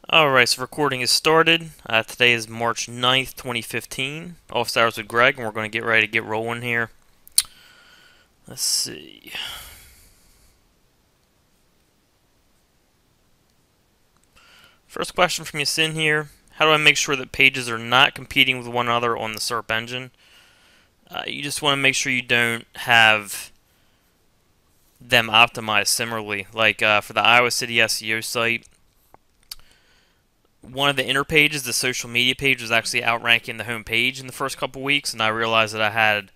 Alright, so recording is started. Today is March 9th, 2015. Office Hours with Greg, and we're going to get ready to get rolling here. Let's see. First question from Yasin here. How do I make sure that pages are not competing with one another on the SERP engine? You just want to make sure you don't have them optimized similarly. Like for the Iowa City SEO site, one of the inner pages, the social media page, was actually outranking the home page in the first couple weeks, and I realized that I had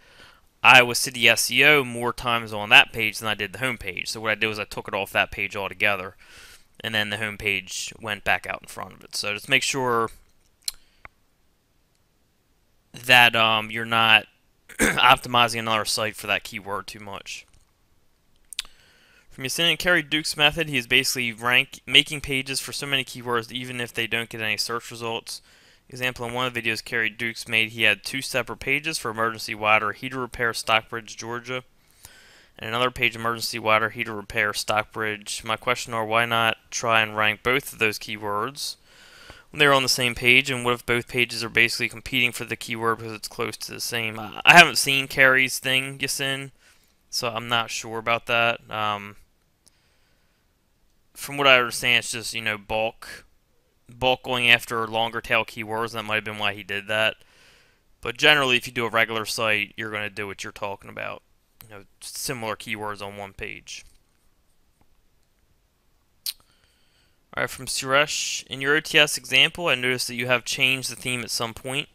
Iowa City SEO more times on that page than I did the home page. So what I did was I took it off that page altogether, and then the home page went back out in front of it. So just make sure that you're not optimizing another site for that keyword too much. From Yasin and Kerry Duke's method, he is basically making pages for so many keywords even if they don't get any search results. Example, in one of the videos Kerry Dukes made, he had two separate pages for emergency water heater repair, Stockbridge, Georgia, and another page, emergency water heater repair, Stockbridge. My question are, why not try and rank both of those keywords when they're on the same page, and what if both pages are basically competing for the keyword because it's close to the same? I haven't seen Kerry's thing, Yasin, so I'm not sure about that. From what I understand, it's just, bulk going after longer tail keywords, and that might have been why he did that. But generally, if you do a regular site, you're going to do what you're talking about. Similar keywords on one page. Alright, from Suresh, in your OTS example, I noticed that you have changed the theme at some point.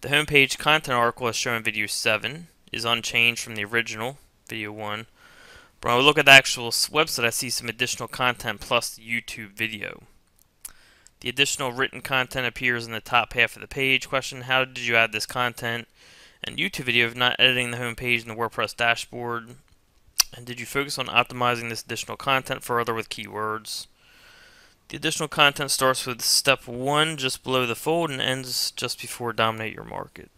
The homepage content article as shown in video 7 is unchanged from the original, video 1. But when I look at the actual website, I see some additional content plus the YouTube video. The additional written content appears in the top half of the page. Question, how did you add this content and YouTube video if not editing the home page in the WordPress dashboard? And did you focus on optimizing this additional content further with keywords? The additional content starts with step 1 just below the fold and ends just before dominate your market.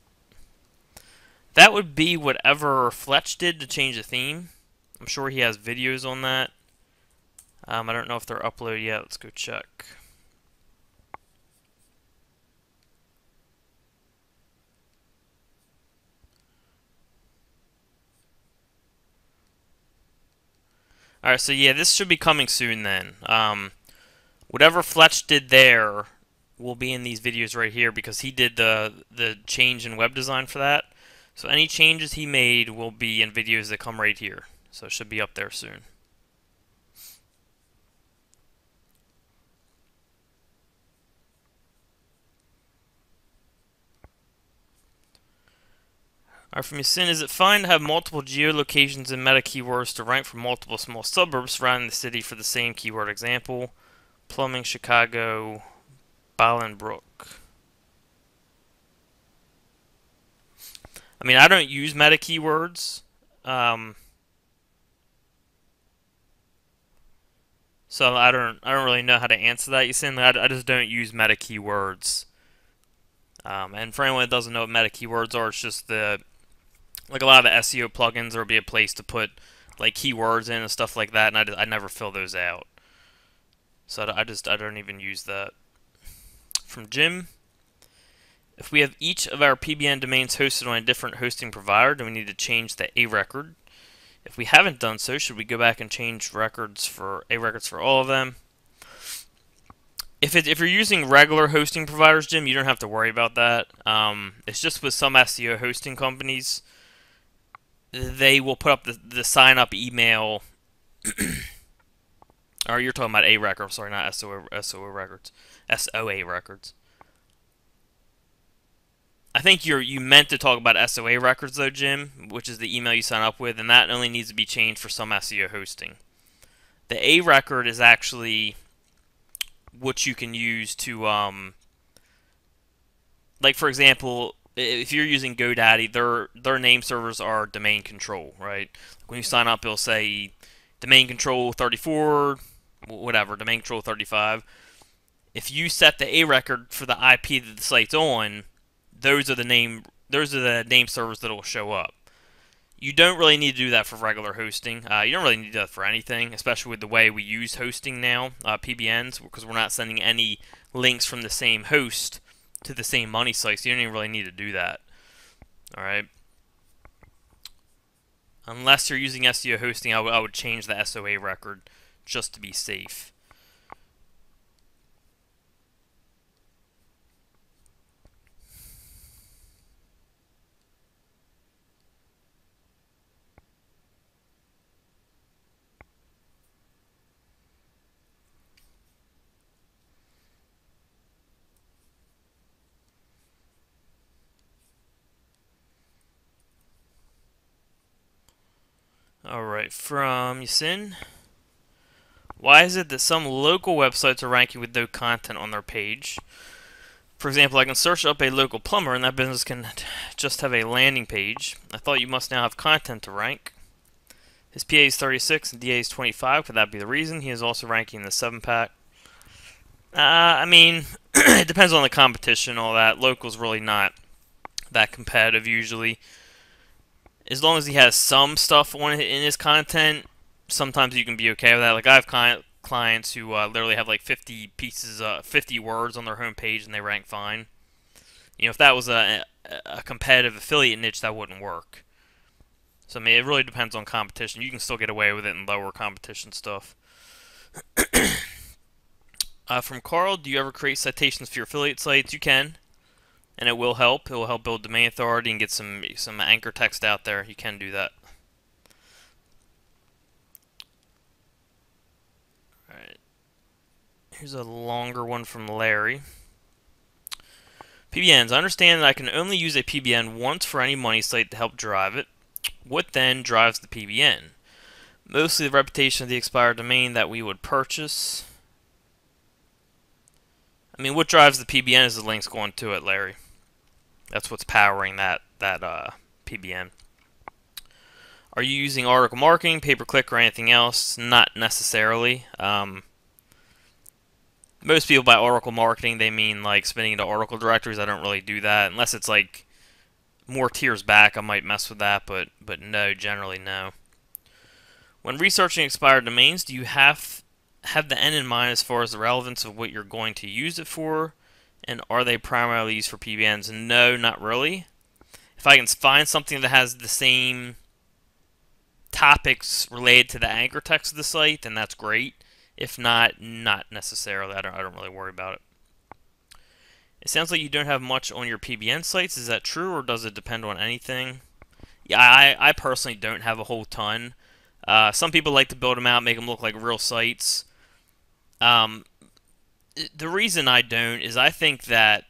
That would be whatever Fletch did to change the theme. I'm sure he has videos on that. I don't know if they're uploaded yet. Let's go check. Alright, so yeah, this should be coming soon then. Whatever Fletch did there will be in these videos right here because he did the change in web design for that. So any changes he made will be in videos that come right here. So it should be up there soon. Alright, from Yasin, is it fine to have multiple geolocations and meta keywords to rank for multiple small suburbs surrounding the city for the same keyword? Example, plumbing, Chicago, Bolingbrook. I mean, I don't use meta keywords. So I don't really know how to answer that, Yasin. I just don't use meta keywords. And for anyone that doesn't know what meta keywords are, it's just like a lot of the SEO plugins, there will be a place to put like keywords in and stuff like that, and I never fill those out. So I don't even use that. From Jim, if we have each of our PBN domains hosted on a different hosting provider, do we need to change the A record? If we haven't done so, should we go back and change records for A records for all of them? If you're using regular hosting providers, Jim, you don't have to worry about that. It's just with some SEO hosting companies, they will put up the sign up email. Or you're talking about A record. I'm sorry, not SOA records. SOA records. I think you meant to talk about SOA records though, Jim, which is the email you sign up with, and that only needs to be changed for some SEO hosting. The A record is actually what you can use to, like for example, if you're using GoDaddy, their name servers are domain control, right? When you sign up, it'll say domain control 34, whatever, domain control 35. If you set the A record for the IP that the site's on, those are the name servers that will show up. You don't really need to do that for regular hosting. You don't really need to do that for anything, especially with the way we use hosting now, PBNs, because we're not sending any links from the same host to the same money site, so you don't even really need to do that. Alright? Unless you're using SEO hosting, I would change the SOA record just to be safe. Alright, from Yasin. Why is it that some local websites are ranking with no content on their page? For example, I can search up a local plumber and that business can just have a landing page. I thought you must now have content to rank. His PA is 36 and DA is 25. Could that be the reason? He is also ranking in the 7-pack. I mean, it depends on the competition, all that. Local's really not that competitive usually. As long as he has some stuff on in his content, sometimes you can be okay with that. Like I have clients who literally have like 50 pieces, 50 words on their homepage, and they rank fine. You know, if that was a competitive affiliate niche, that wouldn't work. So I mean, it really depends on competition. You can still get away with it in lower competition stuff. From Carl, do you ever create citations for your affiliate sites? You can. And it will help. It will help build domain authority and get some anchor text out there. You can do that. Alright. Here's a longer one from Larry. PBNs. I understand that I can only use a PBN once for any money site to help drive it. What then drives the PBN? Mostly the reputation of the expired domain that we would purchase. I mean, what drives the PBN is the links going to it, Larry. That's what's powering that PBN. Are you using article marketing, pay-per-click, or anything else? Not necessarily. Most people by article marketing, they mean like spinning into article directories. I don't really do that unless it's like more tiers back. I might mess with that, but no, generally no. When researching expired domains, do you have the end in mind as far as the relevance of what you're going to use it for? And are they primarily used for PBNs? No, not really. If I can find something that has the same topics related to the anchor text of the site, then that's great. If not, not necessarily. I don't really worry about it. It sounds like you don't have much on your PBN sites. Is that true, or does it depend on anything? Yeah, I personally don't have a whole ton. Some people like to build them out, make them look like real sites. The reason I don't is I think that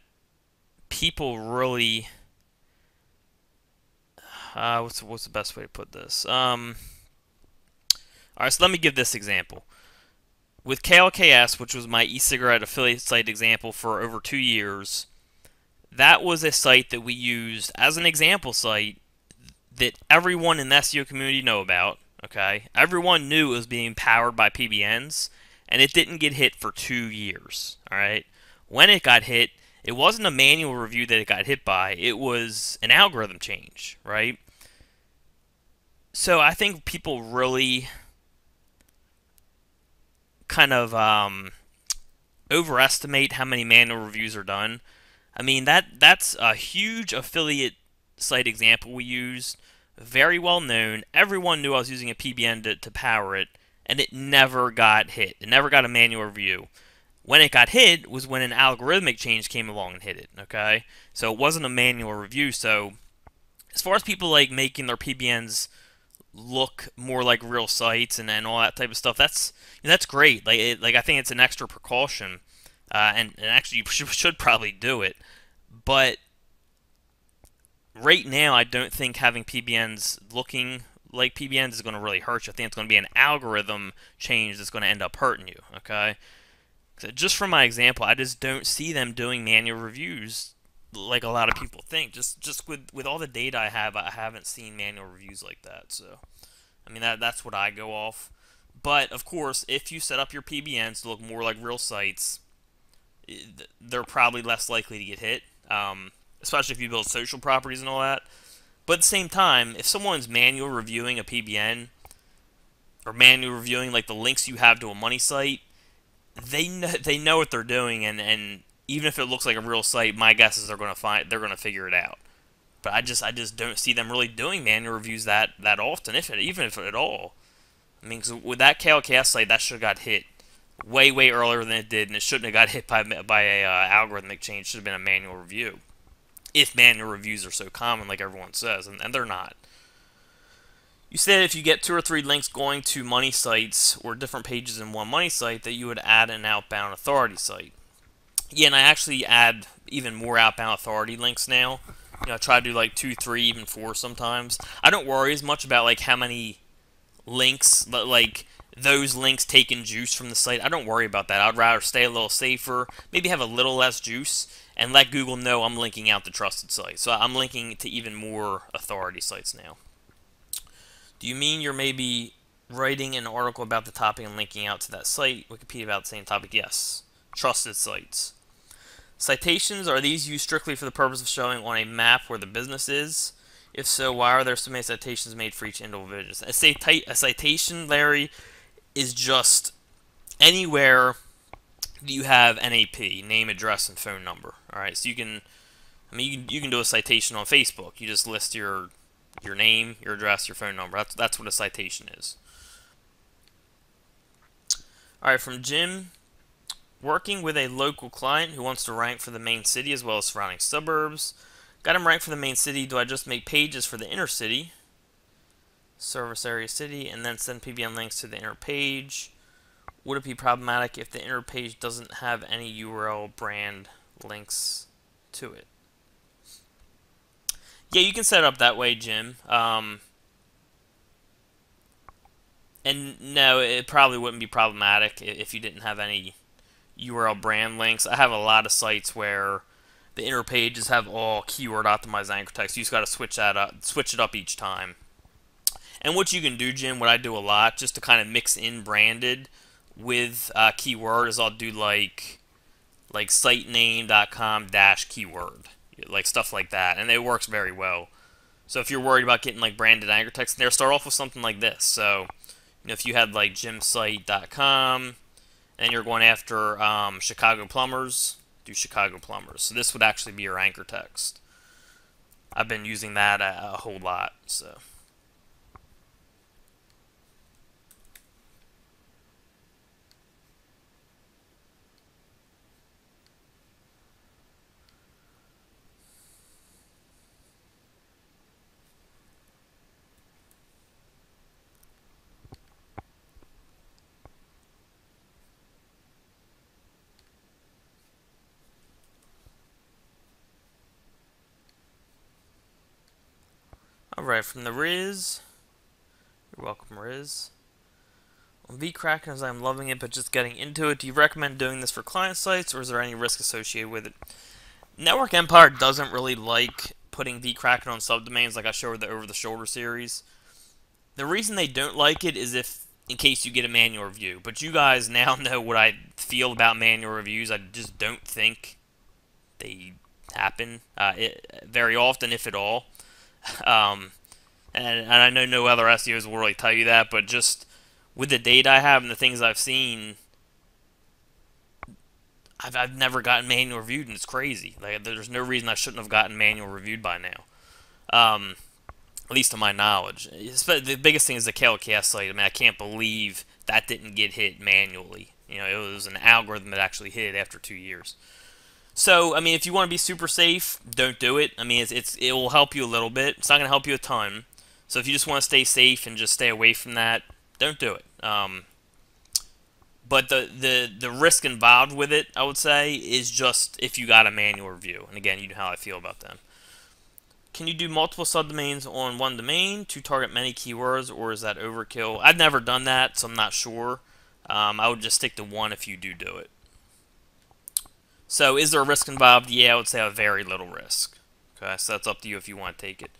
people really what's the best way to put this? Alright, so let me give this example. With KLKS, which was my e-cigarette affiliate site example for over 2 years, that was a site that we used as an example site that everyone in the SEO community know about. Okay, everyone knew it was being powered by PBNs, and it didn't get hit for 2 years. Alright, when it got hit, it wasn't a manual review that it got hit by, it was an algorithm change, right? So I think people really kind of overestimate how many manual reviews are done. I mean, that's a huge affiliate site example we used, very well known. Everyone knew I was using a PBN to power it, and it never got hit. It never got a manual review. When it got hit was when an algorithmic change came along and hit it, okay? So it wasn't a manual review. So as far as people like making their PBNs look more like real sites and all that type of stuff, that's great. Like I think it's an extra precaution, and actually you should probably do it. But right now, I don't think having PBNs looking like PBNs is going to really hurt you. I think it's going to be an algorithm change that's going to end up hurting you, okay? So just from my example, I just don't see them doing manual reviews like a lot of people think. Just with all the data I haven't seen manual reviews like that. So, I mean, that's what I go off. But, of course, if you set up your PBNs to look more like real sites, they're probably less likely to get hit, especially if you build social properties and all that. But at the same time, if someone's manual reviewing a PBN or manual reviewing like the links you have to a money site, they know what they're doing, and even if it looks like a real site, my guess is they're going to figure it out. But I just don't see them really doing manual reviews that often, even if at all. I mean, 'cause with that KLKS site, that should have got hit way earlier than it did, and it shouldn't have got hit by a algorithmic change. It should have been a manual review, if manual reviews are so common, like everyone says, and they're not. You said if you get 2 or 3 links going to money sites or different pages in one money site, that you would add an outbound authority site. Yeah, and I actually add even more outbound authority links now. I try to do like 2, 3, even 4 sometimes. I don't worry as much about like how many links, like those links taking juice from the site. I don't worry about that. I'd rather stay a little safer, maybe have a little less juice, and let Google know I'm linking out to trusted sites. So I'm linking to even more authority sites now. Do you mean you're maybe writing an article about the topic and linking out to that site, Wikipedia about the same topic? Yes. Trusted sites. Citations, are these used strictly for the purpose of showing on a map where the business is? If so, why are there so many citations made for each individual business? A citation, Larry, is just anywhere you have NAP, name, address, and phone number. All right, so you can do a citation on Facebook. You just list your name, your address, your phone number. That's what a citation is. All right, from Jim. Working with a local client who wants to rank for the main city as well as surrounding suburbs. Got him ranked for the main city. Do I just make pages for the inner city, service area city, and then send PBN links to the inner page? Would it be problematic if the inner page doesn't have any URL brand links to it? Yeah, you can set it up that way, Jim. And no, it probably wouldn't be problematic if you didn't have any URL brand links. I have a lot of sites where the inner pages have all keyword optimized anchor text. You just got to switch it up each time. And what you can do, Jim, what I do a lot, just to kind of mix in branded with keyword, is I'll do like sitename.com-keyword, like stuff like that, and it works very well. So if you're worried about getting like branded anchor text in there, start off with something like this. So if you had like gymsite.com, and you're going after Chicago plumbers, do Chicago plumbers. So this would actually be your anchor text. I've been using that a whole lot. So. Alright, from the Riz. You're welcome, Riz. On vCracken, as I'm loving it, but just getting into it, do you recommend doing this for client sites, or is there any risk associated with it? Network Empire doesn't really like putting vCracken on subdomains like I showed the Over the Shoulder series. The reason they don't like it is in case you get a manual review. But you guys now know what I feel about manual reviews. I just don't think they happen very often, if at all. And I know no other SEOs will really tell you that, but just with the data I have and the things I've seen, I've never gotten manual reviewed, and it's crazy. Like, there's no reason I shouldn't have gotten manual reviewed by now, at least to my knowledge. The biggest thing is the KLKS site. I mean, I can't believe that didn't get hit manually. It was an algorithm that actually hit it after 2 years. So, I mean, if you want to be super safe, don't do it. I mean, it will help you a little bit. It's not going to help you a ton. So if you just want to stay safe and just stay away from that, don't do it. But the risk involved with it, I would say, is just if you got a manual review. And again, you know how I feel about them. Can you do multiple subdomains on one domain to target many keywords, or is that overkill? I've never done that, so I'm not sure. I would just stick to one if you do it. So is there a risk involved? Yeah, I would say a very little risk. Okay, so that's up to you if you want to take it.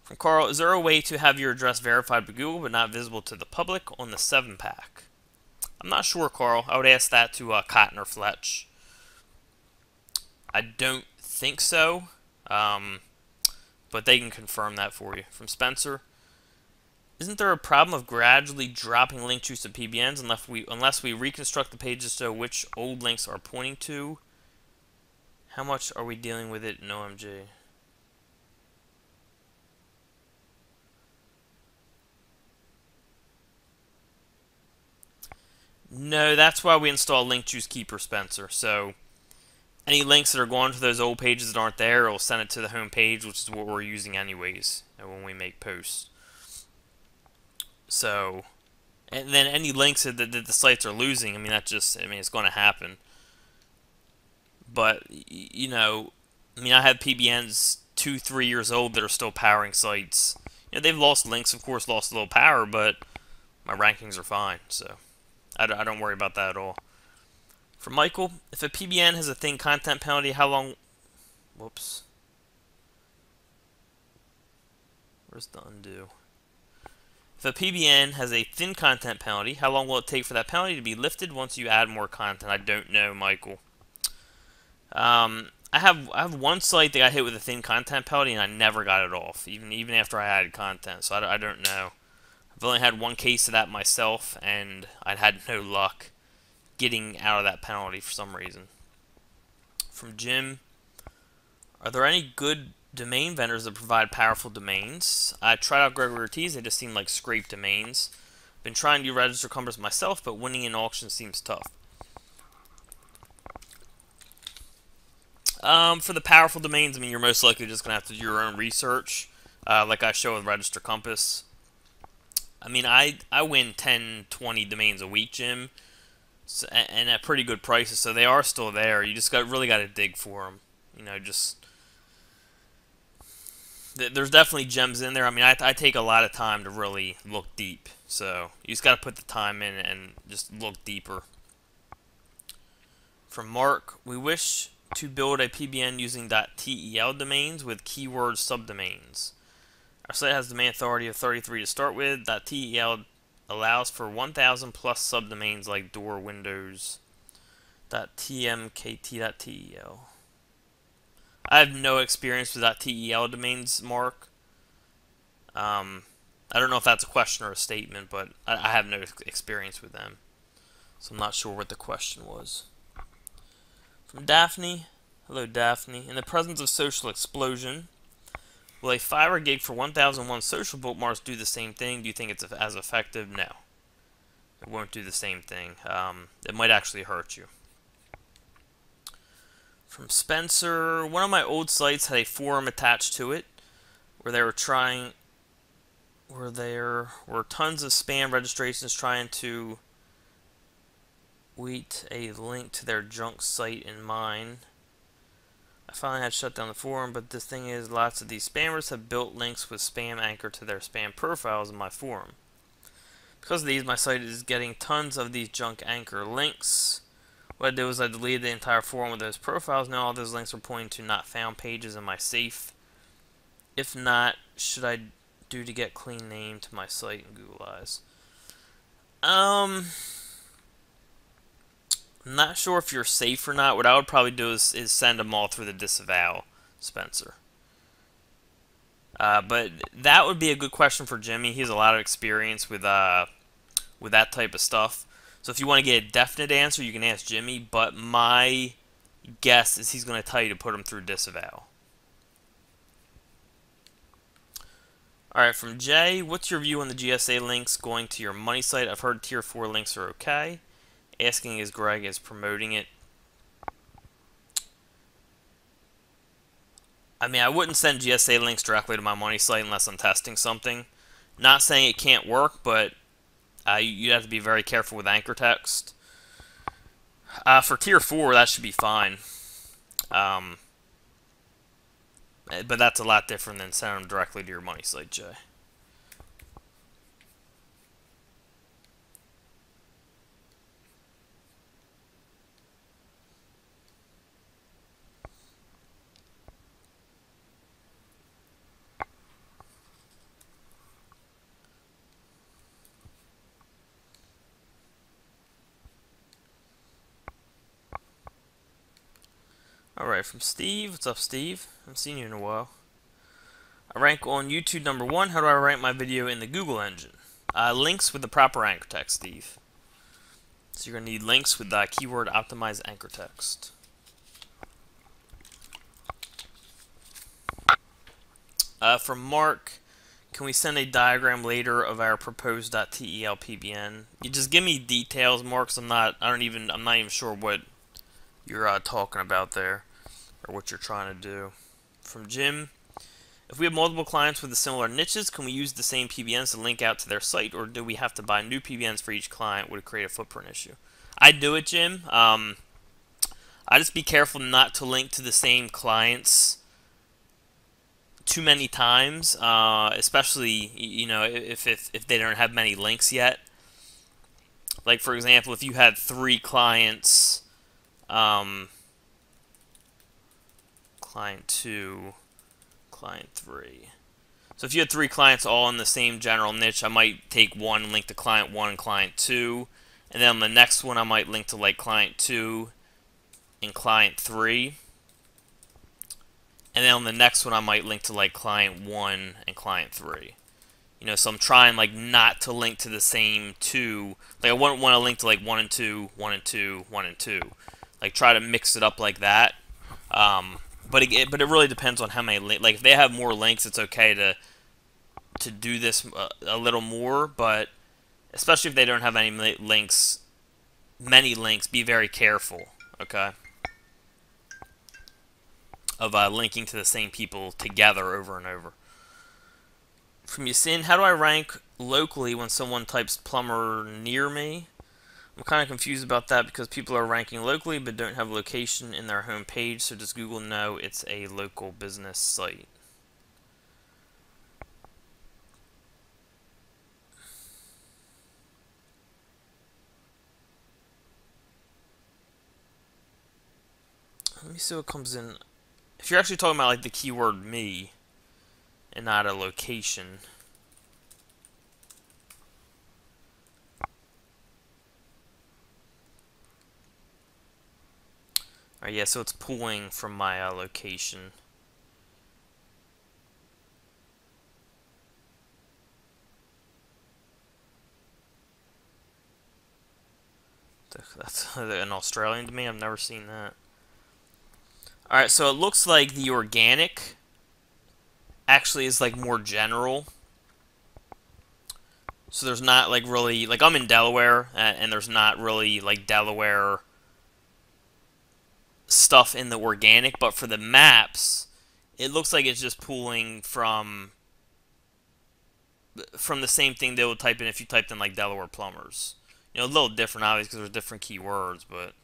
From Carl, is there a way to have your address verified by Google but not visible to the public on the 7-pack? I'm not sure, Carl. I would ask that to Cotton or Fletch. I don't think so. but they can confirm that for you. From Spencer, isn't there a problem of gradually dropping link juice to PBNs unless we reconstruct the pages to which old links are pointing to? How much are we dealing with it in OMG? No, that's why we install Link Juice Keeper, Spencer. So any links that are going to those old pages that aren't there, it'll send it to the home page, which is what we're using anyways when we make posts. So, and then any links that the sites are losing, I mean, it's going to happen. But, you know, I mean, I have PBNs 2-3 years old that are still powering sites. You know, they've lost links, of course, lost a little power, but my rankings are fine, so I don't worry about that at all. For Michael, if a PBN has a thin content penalty, how long... Whoops. Where's the undo? If a PBN has a thin content penalty, how long will it take for that penalty to be lifted once you add more content? I don't know, Michael. I have one site that got hit with a thin content penalty, and I never got it off, even after I added content, so I don't know. I've only had one case of that myself, and I'd had no luck getting out of that penalty for some reason. From Jim, are there any good domain vendors that provide powerful domains? I tried out Gr0Gs, they just seem like scraped domains. Been trying to register Compass myself, but winning in auctions seems tough. For the powerful domains, I mean, you're most likely just going to have to do your own research, like I show with Register Compass. I mean, I win 10, 20 domains a week, Jim, and at pretty good prices, so they are still there. You just really got to dig for them. You know, just... There's definitely gems in there. I mean, I take a lot of time to really look deep, so you just got to put the time in and just look deeper. From Mark, we wish to build a PBN using .tel domains with keyword subdomains. Our site has domain authority of 33 to start with. .tel allows for 1,000 plus subdomains like door, windows. .tmkt.tel. I have no experience with .tel domains, Mark. I don't know if that's a question or a statement, but I have no experience with them, so I'm not sure what the question was. From Daphne, hello Daphne. In the presence of social explosion, will a Fiverr gig for 1001 social bookmarks do the same thing? Do you think it's as effective? No. It won't do the same thing. It might actually hurt you. From Spencer, one of my old sites had a forum attached to it where there were tons of spam registrations trying to wheat a link to their junk site in mine. I finally had to shut down the forum, but the thing is, lots of these spammers have built links with spam anchor to their spam profiles in my forum. Because of these, my site is getting tons of these junk anchor links. What I did was I deleted the entire forum with those profiles. Now all those links are pointing to not found pages in my safe. If not, should I do to get clean name to my site in Google Eyes? I'm not sure if you're safe or not. What I would probably do is send them all through the disavow, Spencer. But that would be a good question for Jimmy. He has a lot of experience with that type of stuff. So if you want to get a definite answer, you can ask Jimmy. But my guess is he's going to tell you to put them through disavow. Alright, from Jay, what's your view on the GSA links going to your money site? I've heard tier 4 links are okay. Asking is Greg is promoting it. I mean, I wouldn't send GSA links directly to my money site unless I'm testing something. Not saying it can't work, but you have to be very careful with anchor text. For tier 4, that should be fine. But that's a lot different than sending them directly to your money site, Jay. Alright, from Steve. What's up, Steve? I haven't seen you in a while. I rank on YouTube number 1. How do I rank my video in the Google engine? Links with the proper anchor text, Steve. So you're going to need links with the keyword optimized anchor text. From Mark, can we send a diagram later of our proposed .tel PBN? You just give me details, Mark, 'cause I'm not even sure what you're talking about there, or what you're trying to do. From Jim, if we have multiple clients with similar niches, can we use the same PBNs to link out to their site, or do we have to buy new PBNs for each client? Would it create a footprint issue? I'd do it, Jim. I just be careful not to link to the same clients too many times, especially if they don't have many links yet. Like for example, if you had 3 clients, client 2, client 3. So if you had 3 clients all in the same general niche, I might take one and link to client 1 and client 2, and then on the next one I might link to like client 2 and client 3. And then on the next one, I might link to like client 1 and client 3. So I'm trying like not to link to the same 2. Like I wouldn't want to link to like 1 and 2, 1 and 2, 1 and 2. Like try to mix it up like that. But it really depends on how many links. Like if they have more links, it's okay to do this a little more. But especially if they don't have any links, be very careful. Okay. Of linking to the same people together over and over. From Yasin, how do I rank locally when someone types plumber near me? I'm kind of confused about that because people are ranking locally but don't have location in their home page, so does Google know it's a local business site? Let me see what comes in. If you're actually talking about like the keyword me and not a location. Alright, yeah, so it's pulling from my location. That's an Australian to me. I've never seen that. Alright, so it looks like the organic actually is like more general. So there's not like really, like I'm in Delaware, and there's not really like Delaware stuff in the organic, but for the maps, it looks like it's just pulling from the same thing they would type in if you typed in like Delaware plumbers. A little different obviously because there's different keywords, but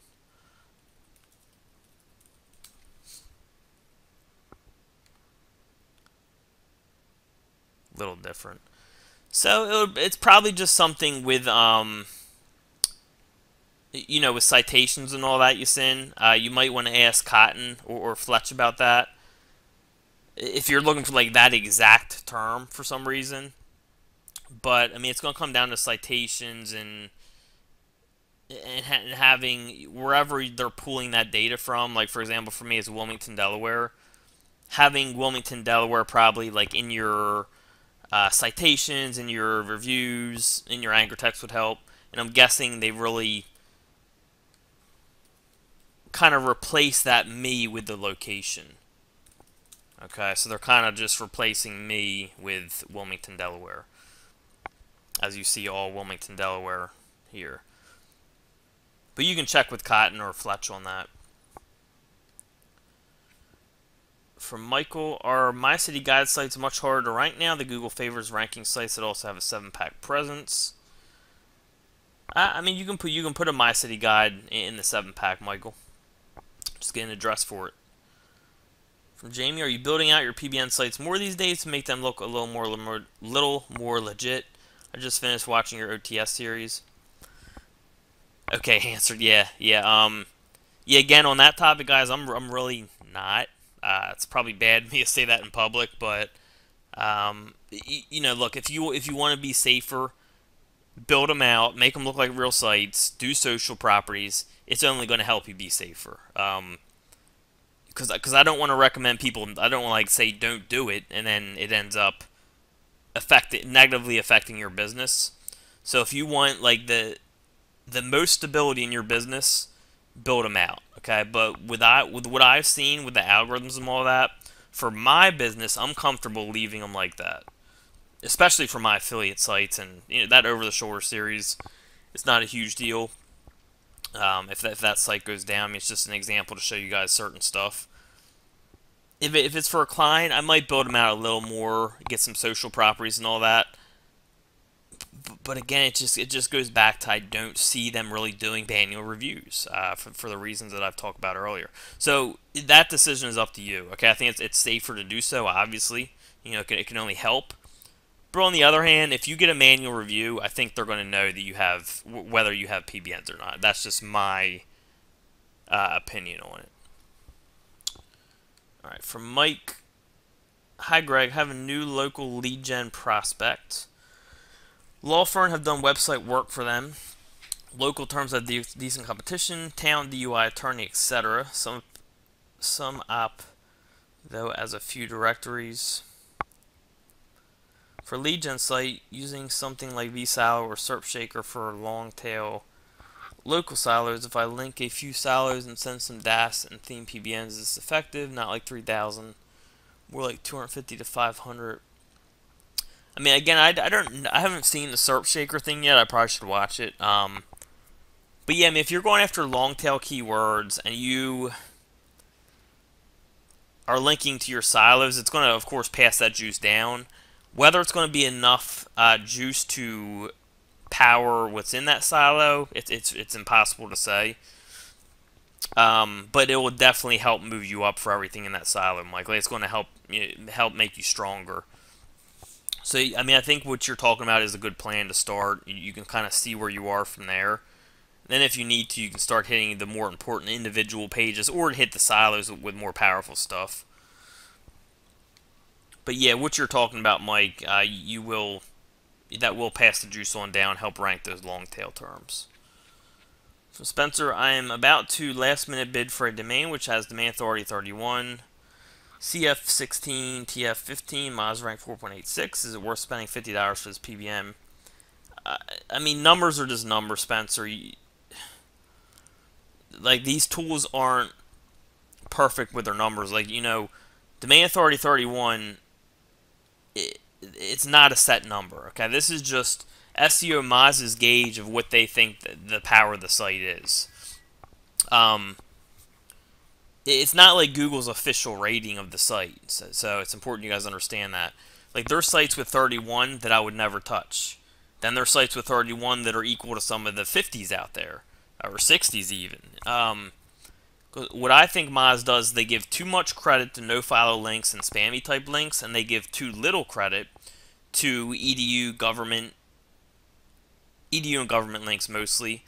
little different. So it's probably just something with with citations and all that, Yasin. You might want to ask Cotton or Fletch about that if you're looking for like that exact term for some reason. But I mean, it's going to come down to citations and having wherever they're pulling that data from. Like for example, for me, it's Wilmington, Delaware. Having Wilmington, Delaware probably like in your citations, in your reviews, in your anchor text would help. And I'm guessing they really kind of replace that me with the location. Okay, so they're kind of just replacing me with Wilmington, Delaware. As you see, all Wilmington, Delaware here. But you can check with Cotton or Fletch on that. From Michael, are My City Guide sites much harder to rank now? The Google favors ranking sites that also have a 7-pack presence. I mean, you can put a My City Guide in the 7-pack, Michael. Just get an address for it. From Jamie, are you building out your PBN sites more these days to make them look a little more legit? I just finished watching your OTS series. Okay, answered. Yeah. Again, on that topic, guys, I'm really not. It's probably bad of me to say that in public, but look, if you want to be safer, build them out, make them look like real sites, do social properties. It's only going to help you be safer. because I don't want to recommend people. I don't want to like say don't do it, and then it ends up negatively affecting your business. So if you want like the most stability in your business, build them out. Okay, but with what I've seen with the algorithms and all that, for my business, I'm comfortable leaving them like that, especially for my affiliate sites and that over the shoulder series. It's not a huge deal. If that site goes down, I mean, it's just an example to show you guys certain stuff. If it's for a client, I might build them out a little more, get some social properties and all that. But again, it just goes back to I don't see them really doing manual reviews for the reasons that I've talked about earlier. So that decision is up to you. Okay, I think it's safer to do so. Obviously, it can only help. But on the other hand, if you get a manual review, I think they're going to know that you have whether you have PBNs or not. That's just my opinion on it. All right, from Mike. Hi Greg, have a new local lead gen prospect. Law firm have done website work for them. Local terms have decent competition. Town DUI attorney, etc. Some op though as a few directories. For lead gen site, using something like vSilo or SERPshaker for long tail local silos. If I link a few silos and send some DAS and theme PBNs, is this effective? Not like 3,000, more like 250 to 500. I mean, again, I haven't seen the SERPshaker thing yet. I probably should watch it. But yeah, I mean, if you're going after long tail keywords and you are linking to your silos, it's going to, of course, pass that juice down. Whether it's going to be enough juice to power what's in that silo, it's impossible to say. But it will definitely help move you up for everything in that silo, Michael. It's going to help make you stronger. So, I mean, I think what you're talking about is a good plan to start. You can kind of see where you are from there. Then if you need to, you can start hitting the more important individual pages or hit the silos with more powerful stuff. But yeah, what you're talking about, Mike, that will pass the juice on down, help rank those long tail terms. From Spencer, I am about to last minute bid for a domain which has domain authority 31. CF16, TF15, Moz rank 4.86. Is it worth spending $50 for this PBM? I mean, numbers are just numbers, Spencer. Like, these tools aren't perfect with their numbers. Like, domain authority 31, it's not a set number. Okay, this is just SEO Moz's gauge of what they think the power of the site is. It's not like Google's official rating of the site, so it's important you guys understand that. Like, there's sites with 31 that I would never touch. Then there's sites with 31 that are equal to some of the 50s out there, or 60s even. What I think Moz does, they give too much credit to no-follow links and spammy type links, and they give too little credit to edu and government links mostly.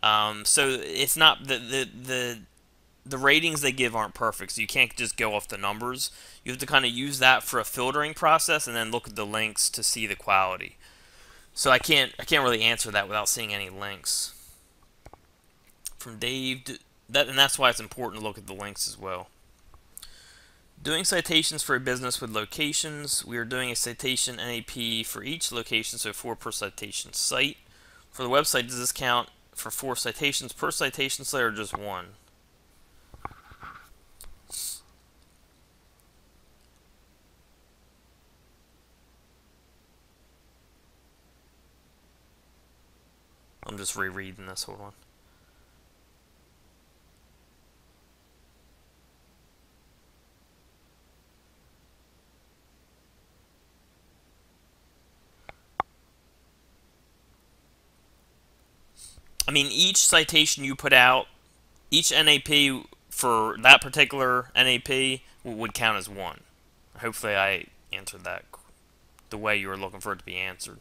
So it's not the ratings they give aren't perfect, so you can't just go off the numbers. You have to kind of use that for a filtering process, and then look at the links to see the quality. So I can't really answer that without seeing any links. From Dave, and that's why it's important to look at the links as well. Doing citations for a business with locations. We are doing a citation NAP for each location, so 4 per citation site. For the website, does this count for 4 citations per citation site or just 1? I'm just rereading this, hold on. I mean, each citation you put out, each NAP for that particular NAP would count as 1. Hopefully I answered that the way you were looking for it to be answered.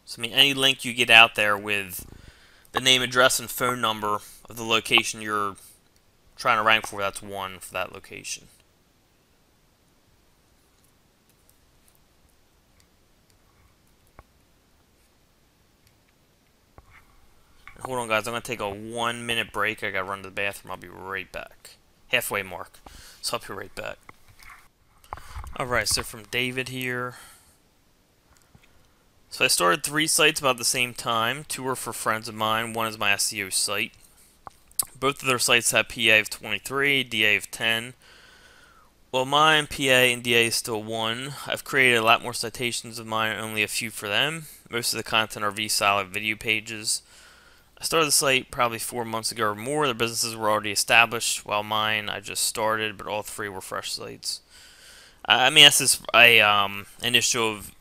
So, I mean, any link you get out there with the name, address, and phone number of the location you're trying to rank for, that's 1 for that location. Hold on, guys. I'm going to take a 1-minute break. I got to run to the bathroom. I'll be right back. Halfway mark. So I'll be right back. Alright, so from David here. So I started 3 sites about the same time. 2 are for friends of mine. 1 is my SEO site. Both of their sites have PA of 23, DA of 10. Well, mine, PA, and DA is still 1. I've created a lot more citations of mine, only a few for them. Most of the content are vSolid video pages. I started the site probably 4 months ago or more. Their businesses were already established, while mine, I just started, but all 3 were fresh sites. I mean, that's just an issue of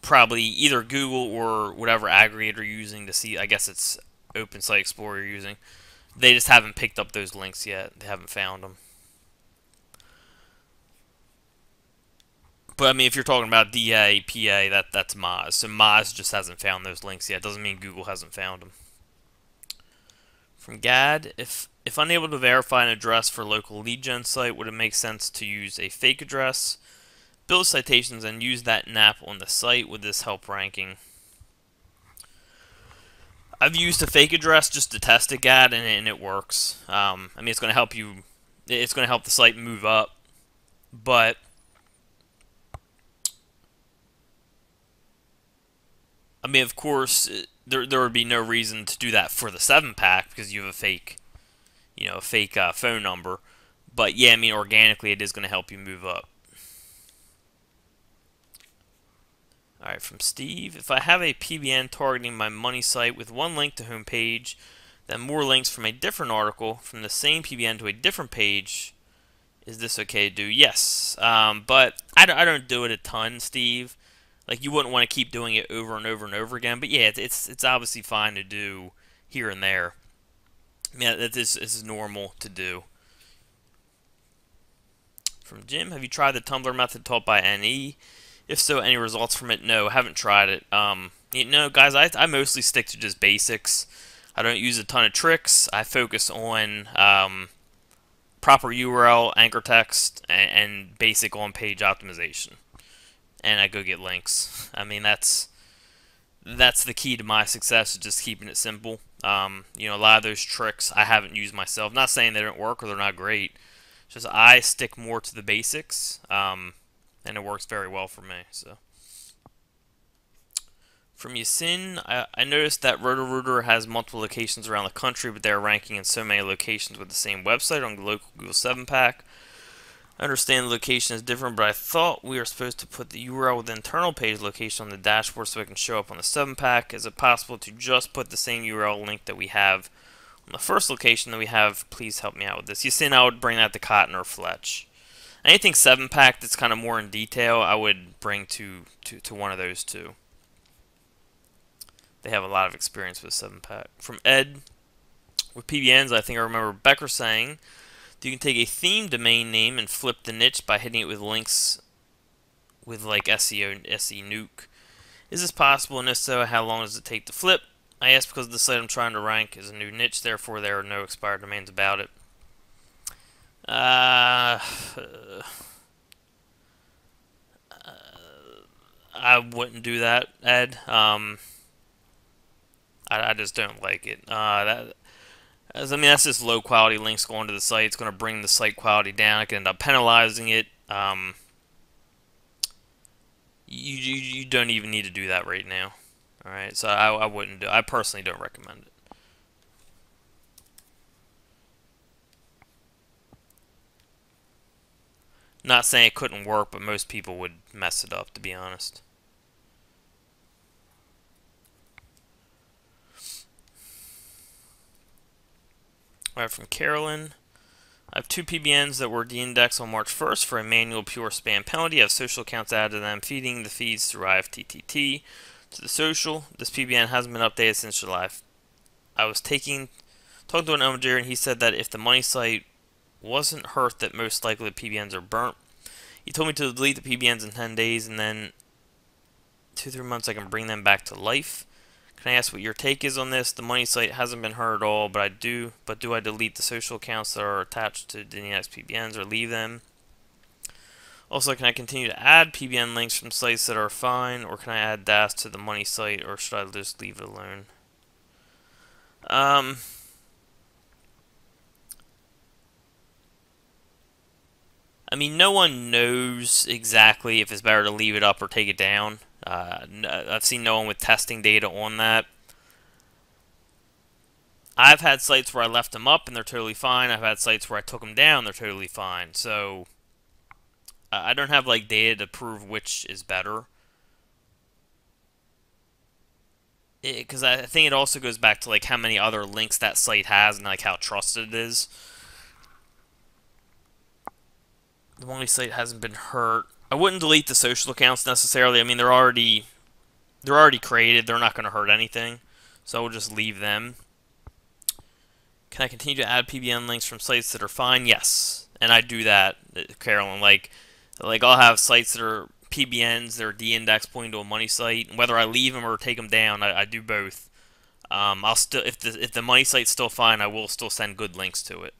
probably either Google or whatever aggregator you're using to see. I guess it's Open Site Explorer you're using. They just haven't picked up those links yet. They haven't found them. But I mean, if you're talking about DA, PA, that's Moz. So Moz just hasn't found those links yet. Doesn't mean Google hasn't found them. From Gad, if unable to verify an address for a local lead gen site, would it make sense to use a fake address, build citations, and use that NAP on the site? Would this help ranking? I've used a fake address just to test it, Gad, and it works. I mean, it's going to help you. It's going to help the site move up, but I mean, of course, there would be no reason to do that for the 7-pack because you have a fake, a fake phone number. But yeah, I mean, organically, it is going to help you move up. All right, from Steve, if I have a PBN targeting my money site with 1 link to homepage, then more links from a different article from the same PBN to a different page, is this okay to do? Yes, but I don't do it a ton, Steve. Like, you wouldn't want to keep doing it over and over and over again. But yeah, it's obviously fine to do here and there. Yeah, this is normal to do. From Jim, have you tried the Tumblr method taught by NE? If so, any results from it? No, haven't tried it. Guys, I mostly stick to just basics. I don't use a ton of tricks. I focus on proper URL, anchor text, and basic on-page optimization. And I go get links. I mean, that's the key to my success, is just keeping it simple. A lot of those tricks I haven't used myself. Not saying they don't work or they're not great. Just I stick more to the basics, and it works very well for me. So, from Yasin, I noticed that Roto-Rooter has multiple locations around the country, but they're ranking in so many locations with the same website on the local Google 7-pack. I understand the location is different, but I thought we were supposed to put the URL with the internal page location on the dashboard so it can show up on the 7-pack. Is it possible to just put the same URL link that we have on the first location that we have? Please help me out with this. Yasin, I would bring that to Cotton or Fletch. Anything 7-pack that's kind of more in detail, I would bring to one of those two. They have a lot of experience with 7-pack. From Ed, with PBNs, I think I remember Becker saying, you can take a theme domain name and flip the niche by hitting it with links with like SEO, SE Nuke. Is this possible, and if so, how long does it take to flip? I ask because the site I'm trying to rank is a new niche, therefore there are no expired domains about it. I wouldn't do that, Ed. I just don't like it. That's just low quality links going to the site. It's going to bring the site quality down. It can end up penalizing it. You don't even need to do that right now. All right, so I wouldn't do. I personally don't recommend it. Not saying it couldn't work, but most people would mess it up, to be honest. Alright, from Carolyn. I have 2 PBNs that were de-indexed on March 1st for a manual pure spam penalty. I have social accounts added to them, feeding the feeds through IFTTT to the social. This PBN hasn't been updated since July. I was talking to an owner, and he said that if the money site wasn't hurt, that most likely the PBNs are burnt. He told me to delete the PBNs in 10 days, and then 2-3 months I can bring them back to life. Can I ask what your take is on this? The money site hasn't been hurt at all, but do I delete the social accounts that are attached to the next PBNs or leave them? Also, can I continue to add PBN links from sites that are fine, or can I add DAS to the money site, or should I just leave it alone? Um, I mean, no one knows exactly if it's better to leave it up or take it down. I've seen no one with testing data on that. I've had sites where I left them up and they're totally fine. I've had sites where I took them down, they're totally fine. So I don't have like data to prove which is better. Because I think it also goes back to like how many other links that site has and like how trusted it is. The only site hasn't been hurt. I wouldn't delete the social accounts necessarily. I mean, they're already created. They're not going to hurt anything, so we'll just leave them. Can I continue to add PBN links from sites that are fine? Yes, and I do that, Carolyn. Like I'll have sites that are PBNs, they're de-indexed pointing to a money site. And whether I leave them or take them down, I do both. I'll still if the money site's still fine, I will still send good links to it.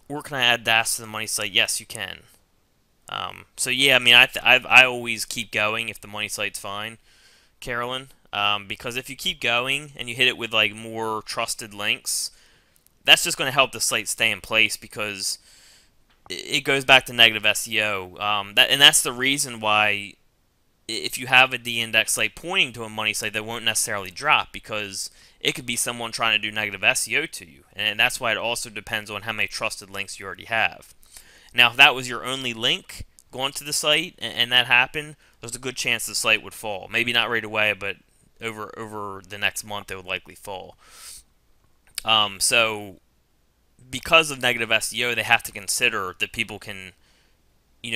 Or can I add DAS to the money site? Yes, you can. So yeah, I mean, I always keep going if the money site's fine, Carolyn. Because if you keep going and you hit it with like more trusted links, that's just going to help the site stay in place because it goes back to negative SEO. That's the reason why if you have a de-index site pointing to a money site, that won't necessarily drop because it could be someone trying to do negative SEO to you, and that's why it also depends on how many trusted links you already have. Now, if that was your only link going to the site and that happened, there's a good chance the site would fall. Maybe not right away, but over the next month it would likely fall. So because of negative SEO, they have to consider that people can,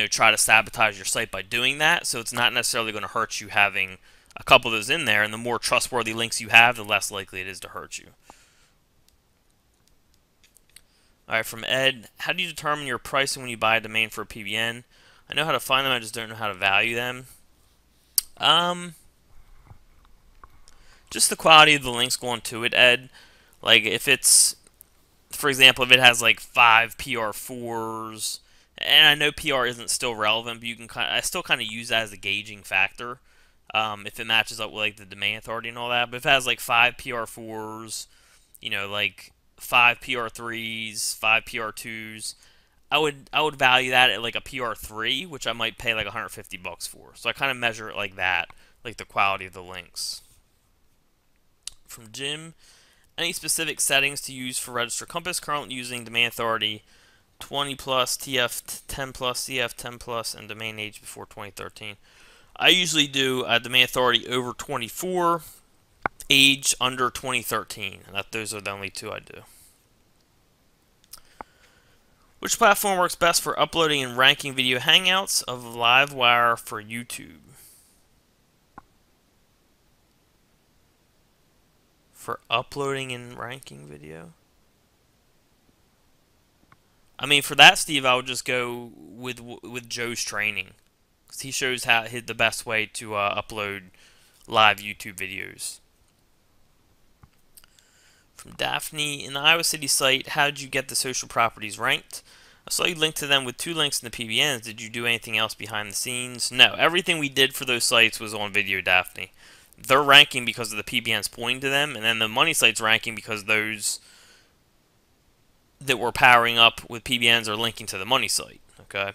try to sabotage your site by doing that. So it's not necessarily going to hurt you having a couple of those in there, and the more trustworthy links you have, the less likely it is to hurt you. Alright, from Ed, how do you determine your pricing when you buy a domain for a PBN? I know how to find them, I just don't know how to value them. Just the quality of the links going to it, Ed. Like, if it's, for example, if it has like 5 PR4s, and I know PR isn't still relevant, but I still kind of use that as a gauging factor. If it matches up with like the domain authority and all that. But if it has like 5 PR4s, like 5 PR3s, 5 PR2s, I would value that at like a PR3, which I might pay like $150 for. So I kind of measure it like that, like the quality of the links. From Jim, any specific settings to use for Register Compass? Currently using domain authority 20 plus, TF 10 plus, CF 10 plus, and domain age before 2013. I usually do domain authority over 24, age under 2013. Those are the only two I do. Which platform works best for uploading and ranking video hangouts of Livewire for YouTube? For uploading and ranking video? I mean, for that, Steve, I would just go with Joe's training. Because he shows the best way to upload live YouTube videos. From Daphne, in the Iowa City site, how did you get the social properties ranked? I saw you linked to them with 2 links in the PBNs. Did you do anything else behind the scenes? No, everything we did for those sites was on video, Daphne. They're ranking because of the PBNs pointing to them, and then the money site's ranking because those that we're powering up with PBNs are linking to the money site. Okay.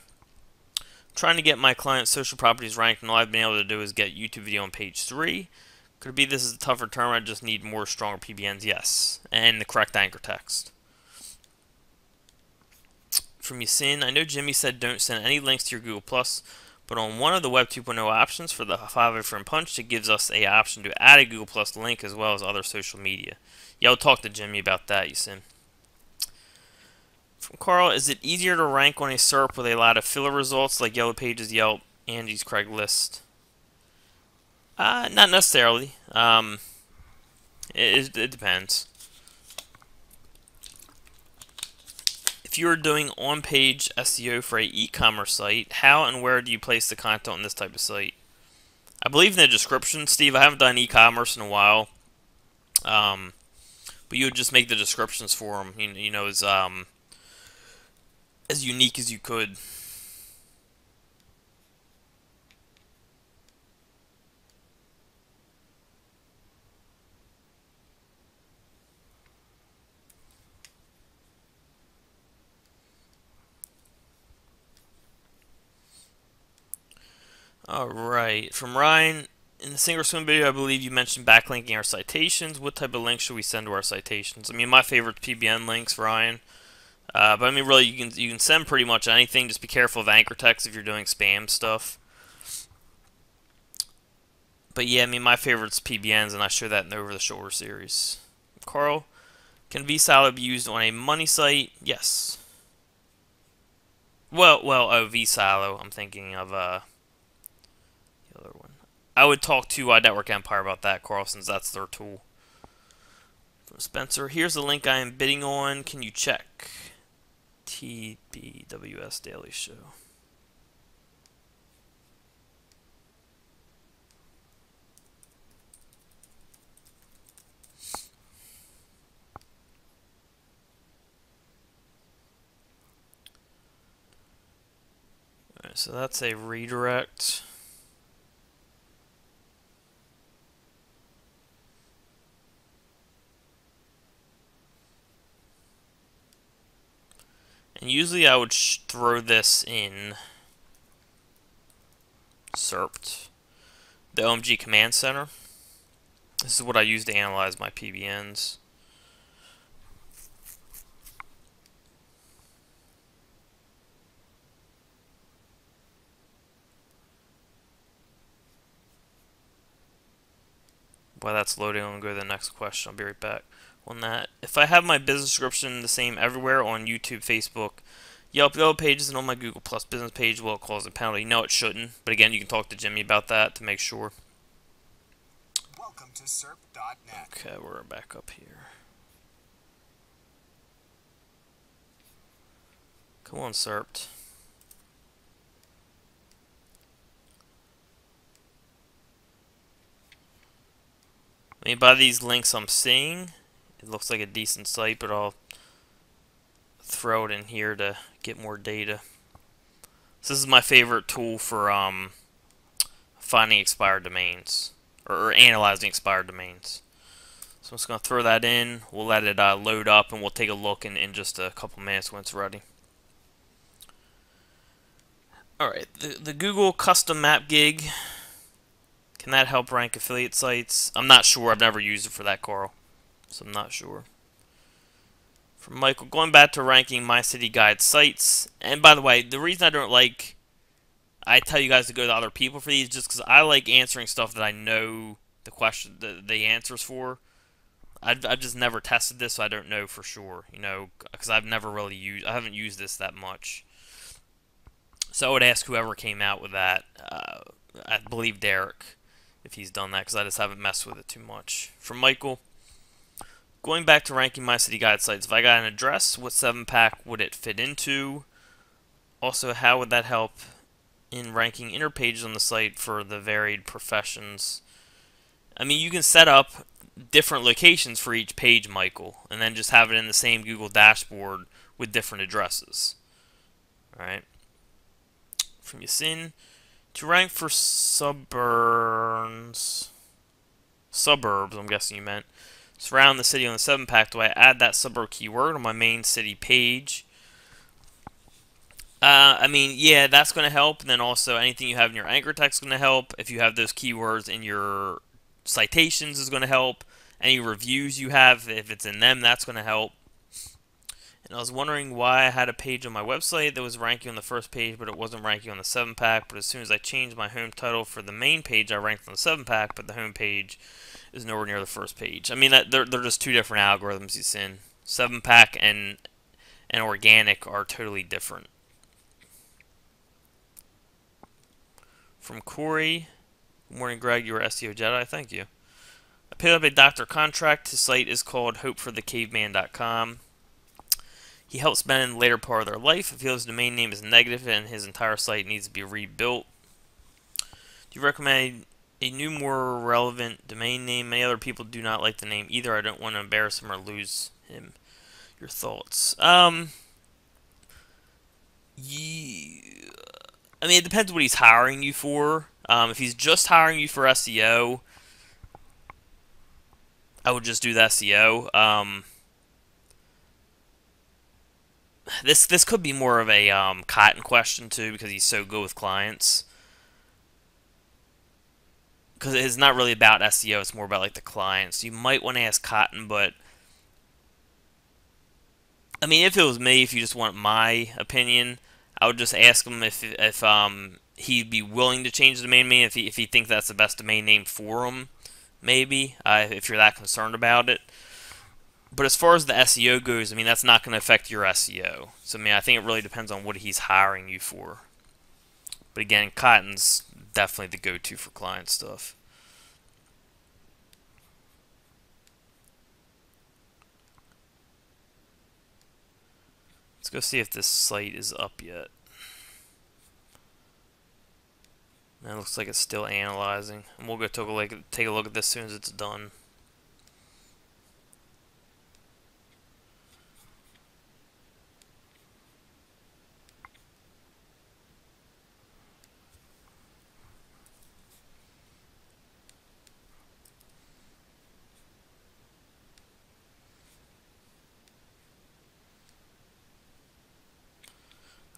I'm trying to get my client's social properties ranked, and all I've been able to do is get YouTube video on page 3. Could it be this is a tougher term? I just need more stronger PBNs. Yes, and the correct anchor text. From Yasin, I know Jimmy said don't send any links to your Google Plus, but on one of the Web 2.0 options for the 5-frame punch, it gives us a option to add a Google Plus link as well as other social media. Yeah, I'll talk to Jimmy about that, Yasin. From Carl, is it easier to rank on a SERP with a lot of filler results like Yellow Pages, Yelp, Angie's Craigslist? Not necessarily. It depends. If you are doing on-page SEO for an e-commerce site, how and where do you place the content on this type of site? I believe in the description, Steve. I haven't done e-commerce in a while. But you would just make the descriptions for them, as unique as you could. Alright, from Ryan, in the Sink or Swim video, I believe you mentioned backlinking our citations. What type of links should we send to our citations? I mean, my favorite PBN links, Ryan. But I mean, really, you can send pretty much anything. Just be careful of anchor text if you're doing spam stuff. But yeah, I mean, my favorite's PBNs, and I show that in the Over the Shoulder series. Carl, can vSilo be used on a money site? Yes. Well, vSilo. I'm thinking of the other one. I would talk to Network Empire about that, Carl, since that's their tool. From Spencer, here's the link I am bidding on. Can you check? TBWS Daily Show. Alright, so that's a redirect. And usually I would throw this in SERPed, the OMG Command Center. This is what I use to analyze my PBNs. While that's loading, I'm going to go to the next question. I'll be right back on that. If I have my business description the same everywhere on YouTube, Facebook, Yelp, Yellow Pages, and on my Google Plus business page, will it cause a penalty? No, it shouldn't. But again, you can talk to Jimmy about that to make sure. Welcome to SERP.net. Okay, we're back up here. Come on, SERPed. I mean, by these links I'm seeing, it looks like a decent site, but I'll throw it in here to get more data. So this is my favorite tool for finding expired domains, or analyzing expired domains. So I'm just going to throw that in. We'll let it load up, and we'll take a look in just a couple minutes when it's ready. Alright, the Google custom map gig. Can that help rank affiliate sites? I'm not sure. I've never used it for that, Carl. So I'm not sure. From Michael, going back to ranking My City Guide sites. And by the way, the reason I don't like... I tell you guys to go to other people for these just because I like answering stuff that I know the question, the answers for. I've just never tested this, so I don't know for sure. You know, because I've never really used... I haven't used this that much. So I would ask whoever came out with that. I believe Derek, if he's done that, because I just haven't messed with it too much. From Michael, going back to ranking My City Guide sites, if I got an address, what 7-pack would it fit into? Also, how would that help in ranking inner pages on the site for the varied professions? I mean, you can set up different locations for each page, Michael, and then just have it in the same Google dashboard with different addresses. Alright. From Yasin, to rank for suburbs, I'm guessing you meant, surround the city on the 7-pack, do I add that suburb keyword on my main city page? I mean, yeah, that's going to help. And then also anything you have in your anchor text is going to help. If you have those keywords in your citations is going to help. Any reviews you have, if it's in them, that's going to help. And I was wondering why I had a page on my website that was ranking on the first page, but it wasn't ranking on the 7-pack. But as soon as I changed my home title for the main page, I ranked on the 7-pack, but the home page is nowhere near the first page. I mean, they're just two different algorithms you see. 7-pack and organic are totally different. From Corey, good morning, Greg. You are SEO Jedi. Thank you. I picked up a doctor contract. His site is called hopeforthecaveman.com. He helps men in the later part of their life. If his domain name is negative and his entire site needs to be rebuilt. Do you recommend a new, more relevant domain name? Many other people do not like the name either. I don't want to embarrass him or lose him. Your thoughts? I mean, it depends what he's hiring you for. If he's just hiring you for SEO, I would just do the SEO. This could be more of a cotton question too, because he's so good with clients. because it's not really about SEO, it's more about like the client. So you might want to ask Cotton, but I mean, if it was me, if you just want my opinion, I would just ask him if he'd be willing to change the domain name if he thinks that's the best domain name for him. Maybe if you're that concerned about it. But as far as the SEO goes, I mean, that's not going to affect your SEO. So I mean, I think it really depends on what he's hiring you for. But again, Cotton's definitely the go-to for client stuff. Let's go see if this site is up yet. And it looks like it's still analyzing. And we'll go take a look at this as soon as it's done.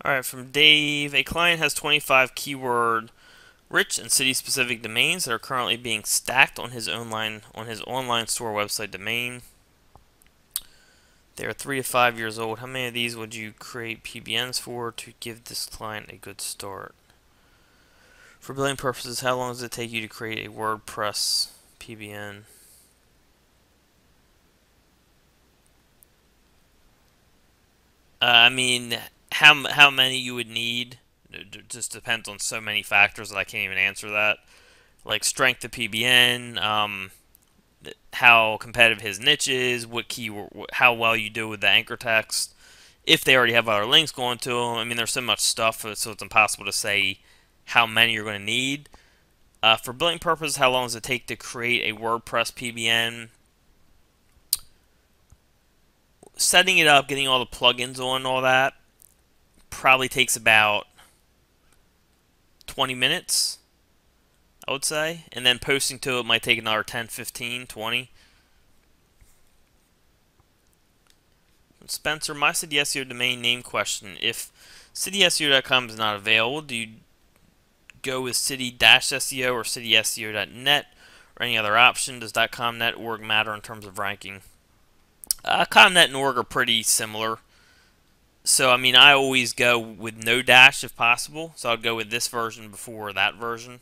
Alright, from Dave. A client has 25 keyword rich and city-specific domains that are currently being stacked on his online store website domain. They are 3 to 5 years old. How many of these would you create PBNs for to give this client a good start? For billing purposes, how long does it take you to create a WordPress PBN? I mean, how many you would need? It just depends on so many factors that I can't even answer that. Like strength of PBN, how competitive his niche is, how well you do with the anchor text, if they already have other links going to them. I mean, there's so much stuff, so it's impossible to say how many you're going to need. For billing purposes, how long does it take to create a WordPress PBN? Setting it up, getting all the plugins on, all that, probably takes about 20 minutes, I would say. And then posting to it might take another 10, 15, 20. Spencer, my city SEO domain name question. If cityseo.com is not available, do you go with city-SEO or cityseo.net or any other option? Does .com.net org matter in terms of ranking? .net and org are pretty similar. So, I mean, I always go with no dash if possible. So, I'll go with this version before that version.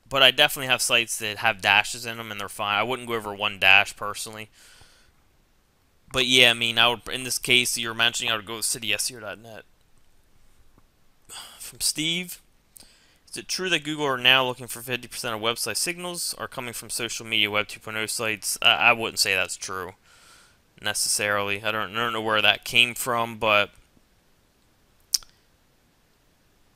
But I definitely have sites that have dashes in them, and they're fine. I wouldn't go over one dash, personally. But, yeah, I mean, I would, in this case that you're mentioning, I would go with cityseo.net. From Steve. Is it true that Google are now looking for 50% of website signals are coming from social media Web 2.0 sites? I wouldn't say that's true necessarily. I don't know where that came from, but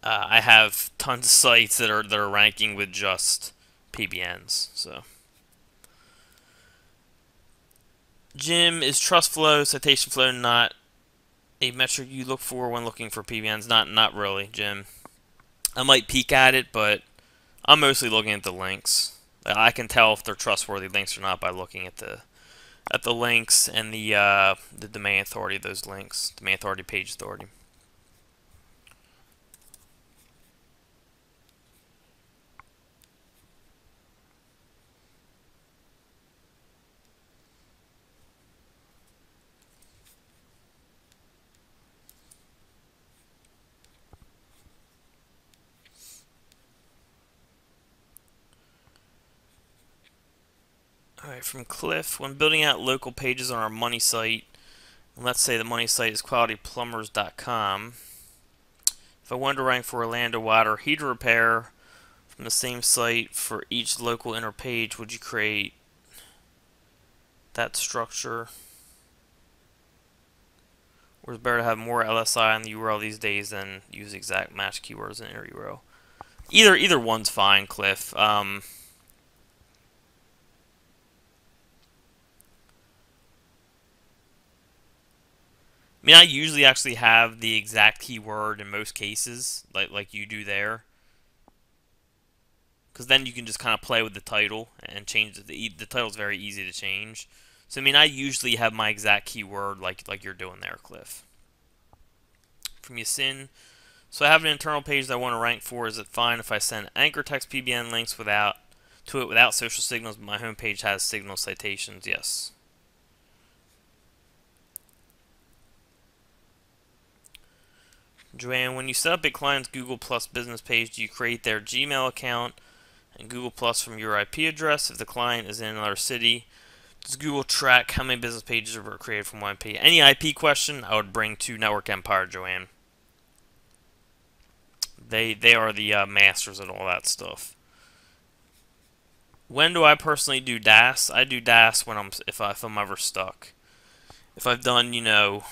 I have tons of sites that are ranking with just PBNs. So, Jim, is trust flow, citation flow not a metric you look for when looking for PBNs? Not really, Jim. I might peek at it, but I'm mostly looking at the links. I can tell if they're trustworthy links or not by looking at the links and the domain authority of those links, domain authority, page authority. Alright, from Cliff, when building out local pages on our money site, and let's say the money site is qualityplumbers.com, if I wanted to rank for Orlando water heater repair from the same site for each local inner page, would you create that structure? Or is it better to have more LSI on the URL these days than use exact match keywords in inner URL? Either one's fine, Cliff. I mean, I usually actually have the exact keyword in most cases, like you do there. Because then you can just kind of play with the title and change the title's very easy to change. So, I mean, I usually have my exact keyword like you're doing there, Cliff. From Yasin, so I have an internal page that I want to rank for. Is it fine if I send anchor text PBN links without to it without social signals, but my homepage has signal citations, yes. Joanne, when you set up a client's Google Plus business page, do you create their Gmail account and Google Plus from your IP address? If the client is in another city, does Google track how many business pages were created from one IP? Any IP question, I would bring to Network Empire, Joanne. They are the masters at all that stuff. When do I personally do DAS? I do DAS when if I'm ever stuck. If I've done, you know,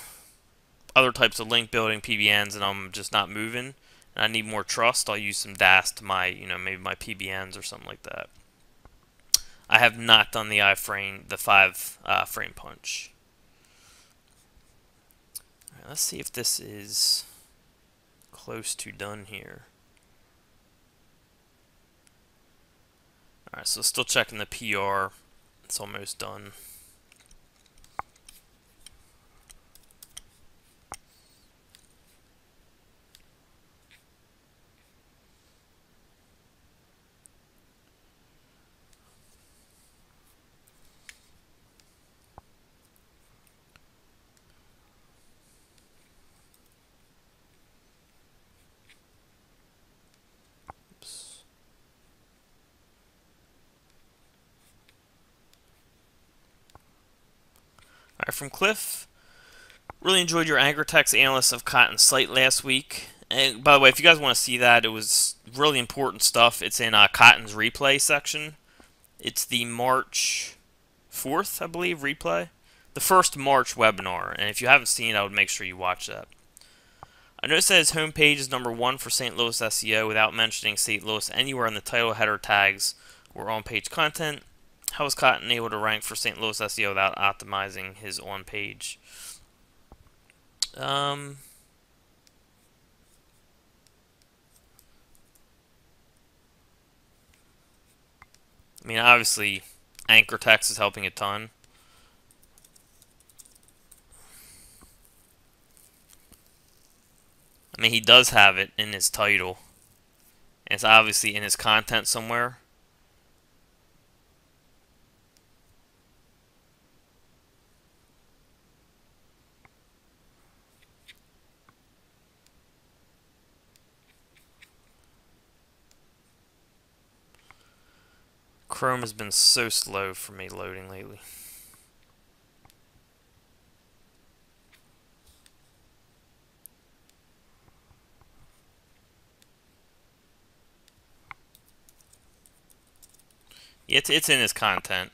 other types of link building PBNs and I'm just not moving and I need more trust, I'll use some DAS to my, you know, maybe my PBNs or something like that. I have not done the iframe, the 5 frame punch. All right, let's see if this is close to done here. Alright, so still checking the PR. It's almost done. Oops. Alright, from Cliff. Really enjoyed your anchor text analysis of Cotton's site last week. And by the way, if you guys want to see that, it was really important stuff. It's in Cotton's replay section. It's the March 4th, I believe, replay. The first March webinar. And if you haven't seen it, I would make sure you watch that. I noticed that his homepage is #1 for St. Louis SEO without mentioning St. Louis anywhere in the title, header, tags, or on-page content. How is Cotton able to rank for St. Louis SEO without optimizing his on-page? I mean, obviously, anchor text is helping a ton. I mean, he does have it in his title. And it's obviously in his content somewhere. Chrome has been so slow for me loading lately. Yeah, it's in his content.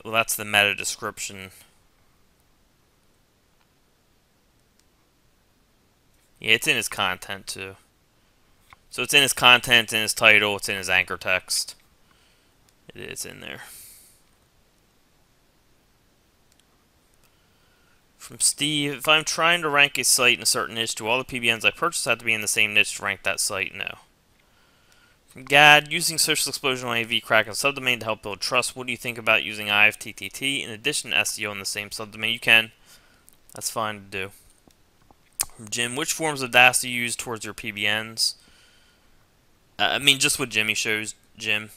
Well, that's the meta description. Yeah, it's in his content too. So it's in his content, in his title, it's in his anchor text. It is in there. From Steve, if I'm trying to rank a site in a certain niche, do all the PBNs I purchase have to be in the same niche to rank that site? No. From Gad, using Social Explosion on AV Crack and subdomain to help build trust. What do you think about using IFTTT in addition to SEO in the same subdomain? You can. That's fine to do. From Jim, which forms of DAS do you use towards your PBNs? I mean, just what Jimmy shows, Jim.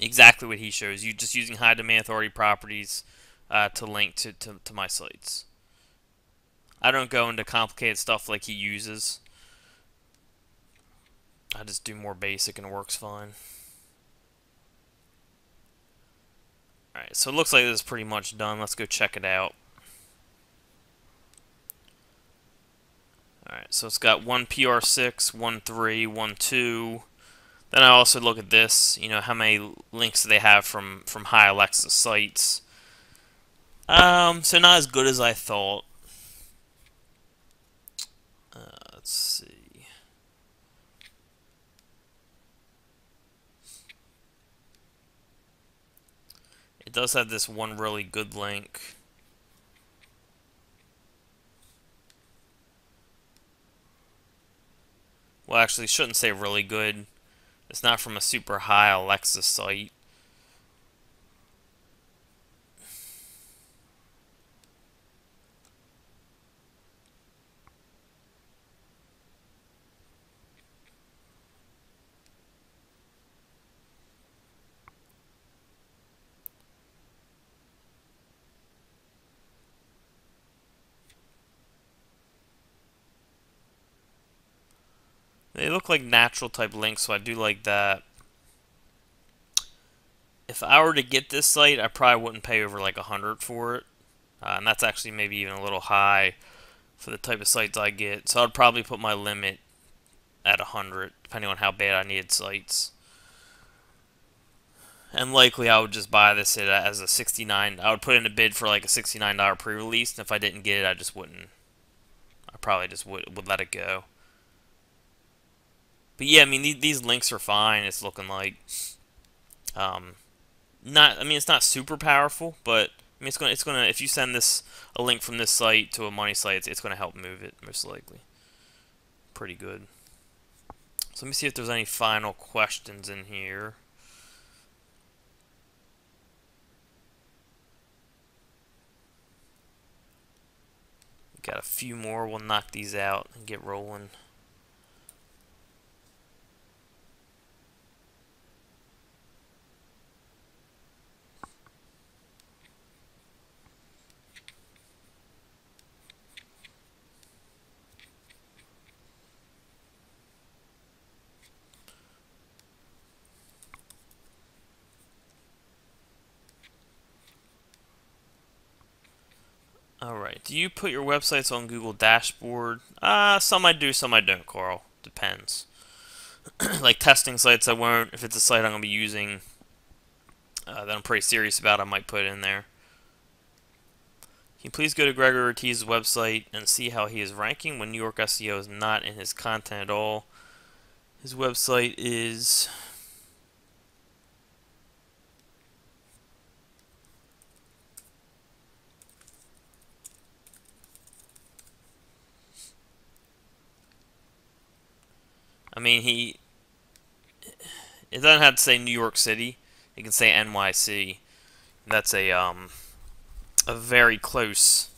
Exactly what he shows. You just using high domain authority properties to link to my sites. I don't go into complicated stuff like he uses. I just do more basic and it works fine. Alright, so it looks like this is pretty much done. Let's go check it out. Alright, so it's got one PR6, one 3, one 2. Then I also look at this, you know, how many links do they have from high Alexa sites. So not as good as I thought. Let's see. It does have this one really good link. Well, actually, shouldn't say really good. It's not from a super high Alexa site. They look like natural type links, so I do like that. If I were to get this site, I probably wouldn't pay over like 100 for it. And that's actually maybe even a little high for the type of sites I get. So I'd probably put my limit at 100, depending on how bad I needed sites. And likely I would just buy this as a 69. I would put in a bid for like a $69 pre-release, and if I didn't get it, I just wouldn't. I probably just would let it go. But yeah, I mean these links are fine. It's looking like it's not super powerful, but I mean it's gonna if you send a link from this site to a money site, it's gonna help move it most likely. Pretty good. So let me see if there's any final questions in here. Got a few more. We'll knock these out and get rolling. Alright, do you put your websites on Google Dashboard? Some I do, some I don't, Carl. Depends. Like testing sites, I won't. If it's a site I'm going to be using that I'm pretty serious about, I might put it in there. Can you please go to Gregor Ortiz's website and see how he is ranking when New York SEO is not in his content at all? His website is... I mean, it doesn't have to say New York City. It can say NYC. That's a very close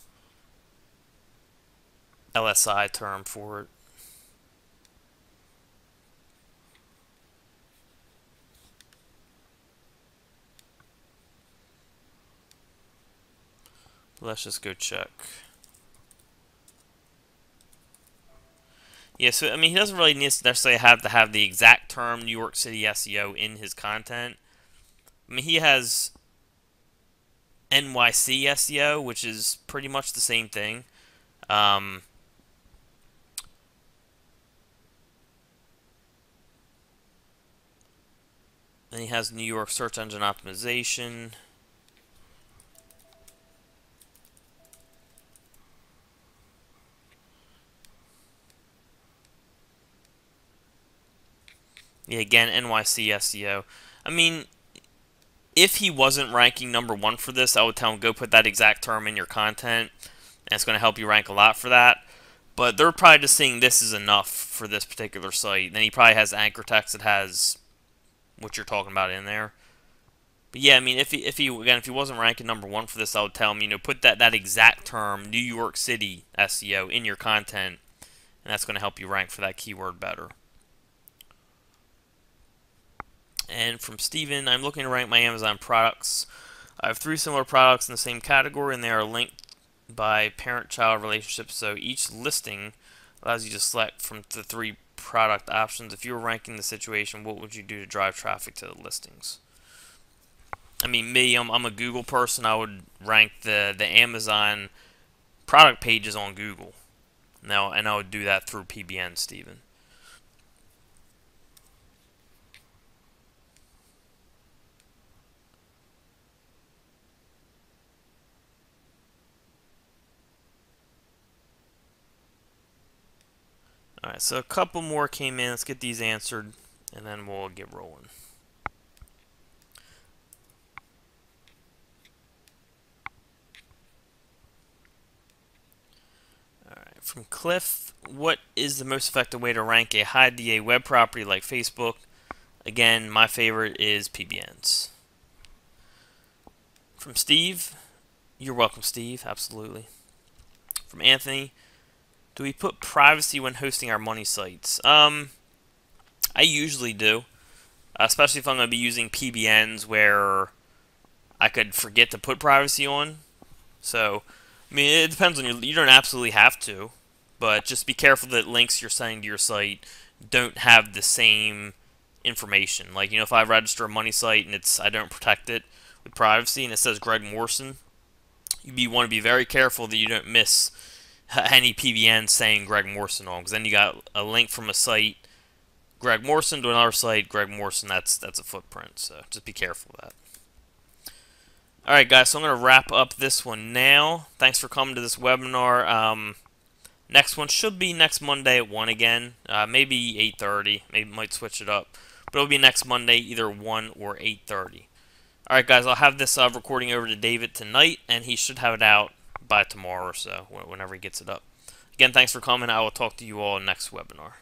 LSI term for it. Let's just go check. Yeah, so I mean, he doesn't really necessarily have to have the exact term New York City SEO in his content. I mean, he has NYC SEO, which is pretty much the same thing. Then he has New York search engine optimization. Yeah, again, NYC SEO. I mean, if he wasn't ranking #1 for this, I would tell him go put that exact term in your content, and it's going to help you rank a lot for that. But they're probably just saying this is enough for this particular site. And then he probably has anchor text that has what you're talking about in there. But yeah, I mean, if he wasn't ranking #1 for this, I would tell him, put that exact term, New York City SEO, in your content, and that's going to help you rank for that keyword better. And from Steven, I'm looking to rank my Amazon products. I have 3 similar products in the same category, and they are linked by parent-child relationship, so each listing allows you to select from the 3 product options. If you were ranking the situation, what would you do to drive traffic to the listings? I mean, I'm a Google person. I would rank the Amazon product pages on Google. Now, and I would do that through PBN, Steven. Alright, so a couple more came in. Let's get these answered, and then we'll get rolling. Alright, from Cliff, what is the most effective way to rank a high DA web property like Facebook? Again, my favorite is PBNs. From Steve, you're welcome, Steve, absolutely. From Anthony, do we put privacy when hosting our money sites? I usually do, especially if I'm going to be using PBNs where I could forget to put privacy on. So, I mean, it depends on you don't absolutely have to, but just be careful that links you're sending to your site don't have the same information. Like, if I register a money site and I don't protect it with privacy and it says Greg Morrison, you want to be very careful that you don't miss any PBN saying Greg Morrison on, because then you got a link from a site, Greg Morrison, to another site, Greg Morrison. That's a footprint. So just be careful of that. Alright guys, so I'm going to wrap up this one now. Thanks for coming to this webinar. Next one should be next Monday at 1 again. Maybe 8:30. Maybe might switch it up. But it'll be next Monday, either 1 or 8:30. Alright guys, I'll have this recording over to David tonight, and he should have it out by tomorrow or so, whenever he gets it up. Again, thanks for coming. I will talk to you all next webinar.